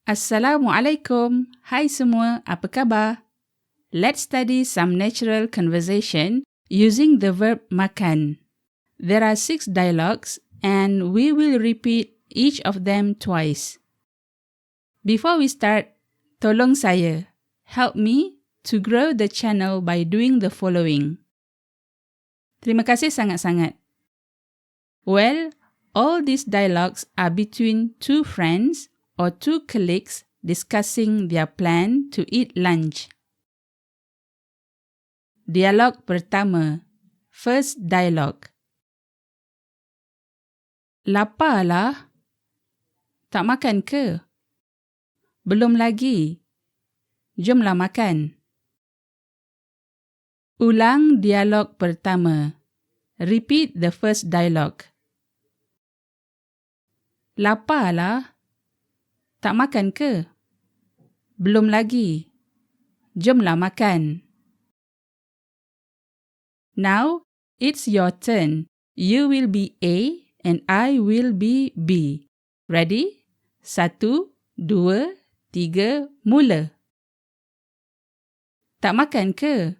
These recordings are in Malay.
Assalamualaikum. Hai semua, apa khabar? Let's study some natural conversation using the verb makan. There are 6 dialogues and we will repeat each of them twice. Before we start, tolong saya, help me to grow the channel by doing the following. Terima kasih sangat-sangat. Well, all these dialogues are between 2 friends or 2 colleagues discussing their plan to eat lunch. Dialog pertama. First dialogue. Lapar lah. Tak makan ke? Belum lagi. Jomlah makan. Ulang dialog pertama. Repeat the first dialogue. Lapar lah. Tak makan ke? Belum lagi. Jomlah makan. Now, it's your turn. You will be A and I will be B. Ready? 1, 2, 3, mula. Tak makan ke?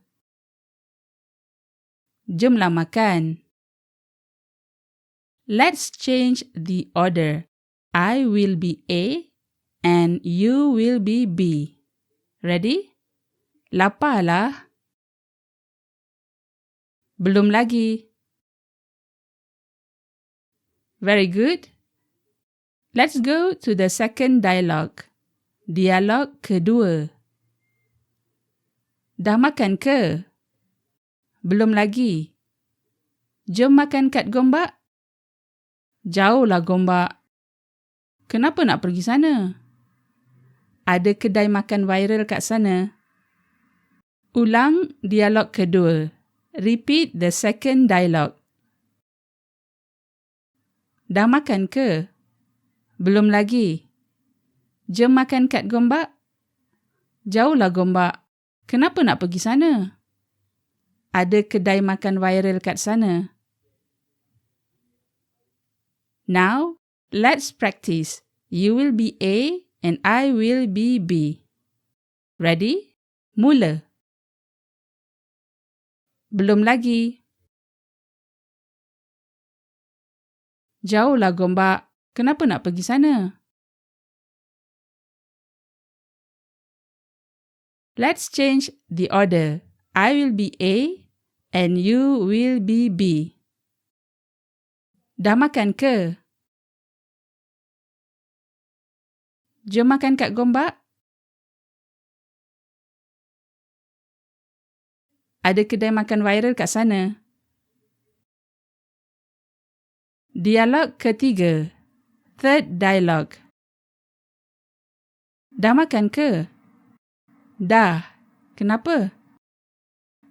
Jomlah makan. Let's change the order. I will be A and you will be B. Ready? Lapar lah. Belum lagi. Very good. Let's go to the second dialogue. Dialog kedua. Dah makan ke? Belum lagi. Jom makan kat Gombak. Jauhlah Gombak. Kenapa nak pergi sana? Ada kedai makan viral kat sana. Ulang dialog kedua. Repeat the second dialogue. Dah makan ke? Belum lagi. Jom makan kat Gombak. Jauhlah Gombak. Kenapa nak pergi sana? Ada kedai makan viral kat sana. Now, let's practice. You will be A and I will be B. Ready? Mula. Belum lagi. Jauhlah Gombak. Kenapa nak pergi sana? Let's change the order. I will be A and you will be B. Dah makan ke? Jom makan kat Gombak. Ada kedai makan viral kat sana. Dialog ketiga. Third dialogue. Dah makan ke? Dah. Kenapa?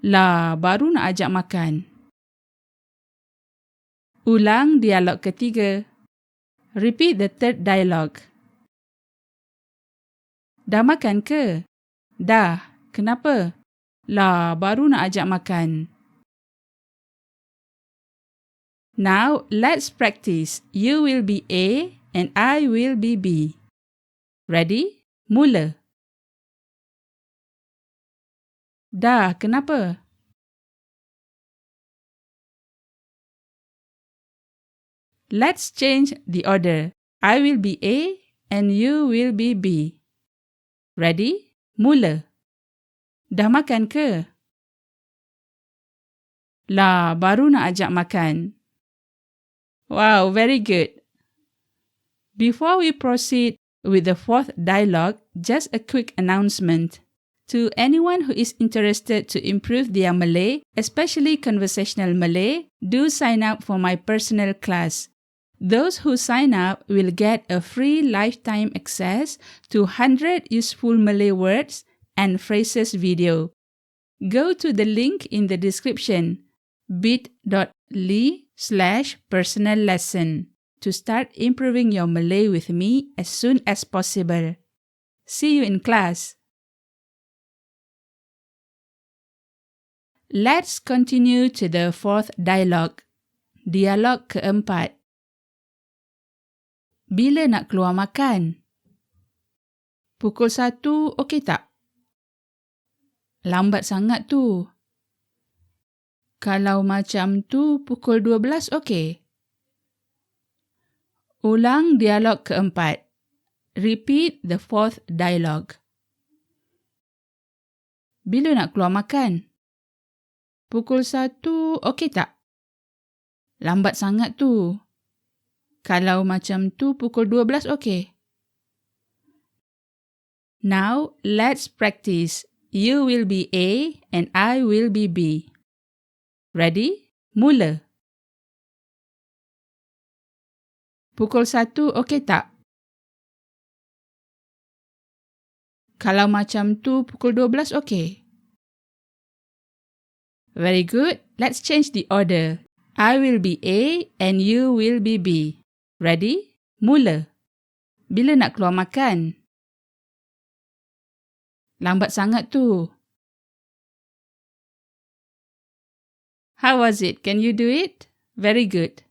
Lah, baru nak ajak makan. Ulang dialog ketiga. Repeat the third dialogue. Dah makan ke? Dah. Kenapa? Lah, baru nak ajak makan. Now, let's practice. You will be A and I will be B. Ready? Mula. Dah, kenapa? Let's change the order. I will be A and you will be B. Ready? Mula. Dah makan ke? Lah, baru nak ajak makan. Wow, very good. Before we proceed with the fourth dialogue, just a quick announcement. To anyone who is interested to improve their Malay, especially conversational Malay, do sign up for my personal class. Those who sign up will get a free lifetime access to 100 useful Malay words and phrases video. Go to the link in the description, bit.ly/personal lesson, to start improving your Malay with me as soon as possible. See you in class. Let's continue to the fourth dialogue. Dialog keempat. Bila nak keluar makan? Pukul 1 okey tak? Lambat sangat tu. Kalau macam tu, pukul 12 okey? Ulang dialog keempat. Repeat the fourth dialogue. Bila nak keluar makan? Pukul 1 okey tak? Lambat sangat tu. Kalau macam tu, pukul 12 okey? Now, let's practice. You will be A and I will be B. Ready? Mula. Pukul 1 okey tak? Kalau macam tu, pukul 12 okey? Very good. Let's change the order. I will be A and you will be B. Ready? Mula. Bila nak keluar makan? Lambat sangat tu. How was it? Can you do it? Very good.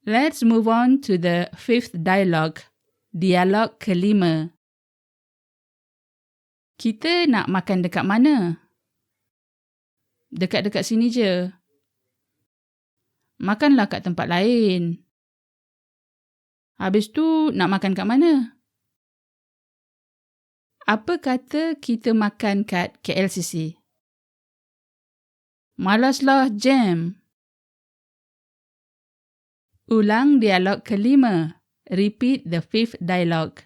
Let's move on to the fifth dialogue. Dialog kelima. Kita nak makan dekat mana? Dekat-dekat sini je. Makanlah kat tempat lain. Habis tu nak makan kat mana? Apa kata kita makan kat KLCC? Malaslah jam. Ulang dialog kelima. Repeat the fifth dialogue.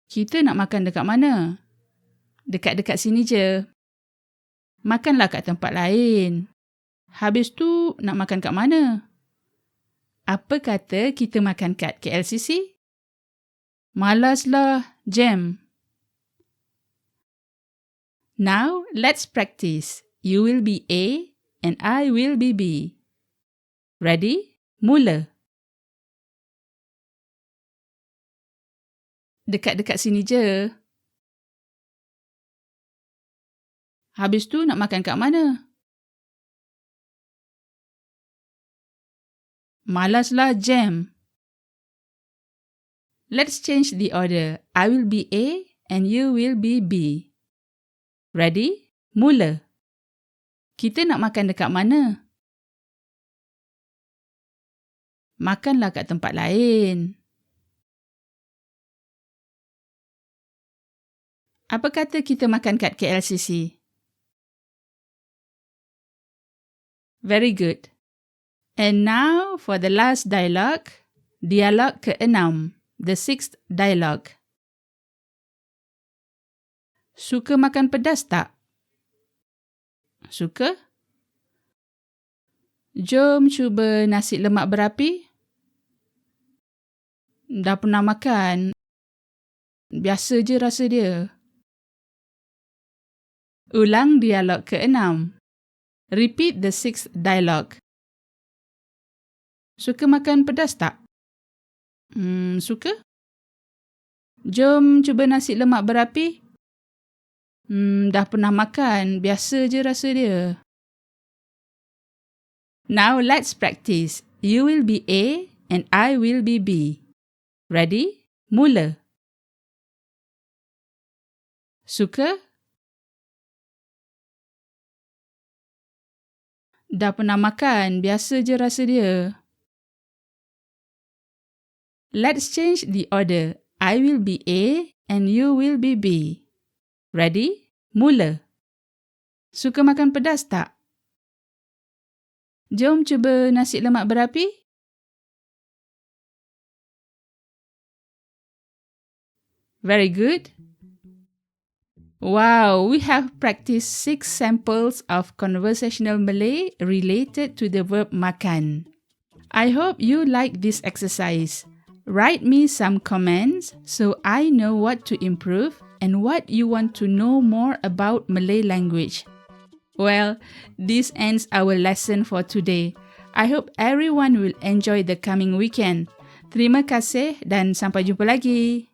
Kita nak makan dekat mana? Dekat-dekat sini je. Makanlah kat tempat lain. Habis tu nak makan kat mana? Apa kata kita makan kat KLCC? Malaslah jam. Now, let's practice. You will be A and I will be B. Ready? Mula. Dekat-dekat sini je. Habis tu nak makan kat mana? Malaslah jam. Let's change the order. I will be A and you will be B. Ready? Mula. Kita nak makan dekat mana? Makanlah kat tempat lain. Apa kata kita makan kat KLCC? Very good. And now for the last dialogue, dialog ke-6, the sixth dialogue. Suka makan pedas tak? Suka? Jom cuba nasi lemak berapi. Dah pernah makan. Biasa je rasa dia. Ulang dialog ke-6. Repeat the sixth dialogue. Suka makan pedas tak? Suka? Jom cuba nasi lemak berapi. Dah pernah makan. Biasa je rasa dia. Now let's practice. You will be A and I will be B. Ready? Mula. Suka? Dah pernah makan. Biasa je rasa dia. Let's change the order. I will be A and you will be B. Ready? Mula. Suka makan pedas tak? Jom cuba nasi lemak berapi. Very good. Wow, we have practiced 6 samples of conversational Malay related to the verb makan. I hope you like this exercise. Write me some comments so I know what to improve and what you want to know more about Malay language. Well, this ends our lesson for today. I hope everyone will enjoy the coming weekend. Terima kasih dan sampai jumpa lagi.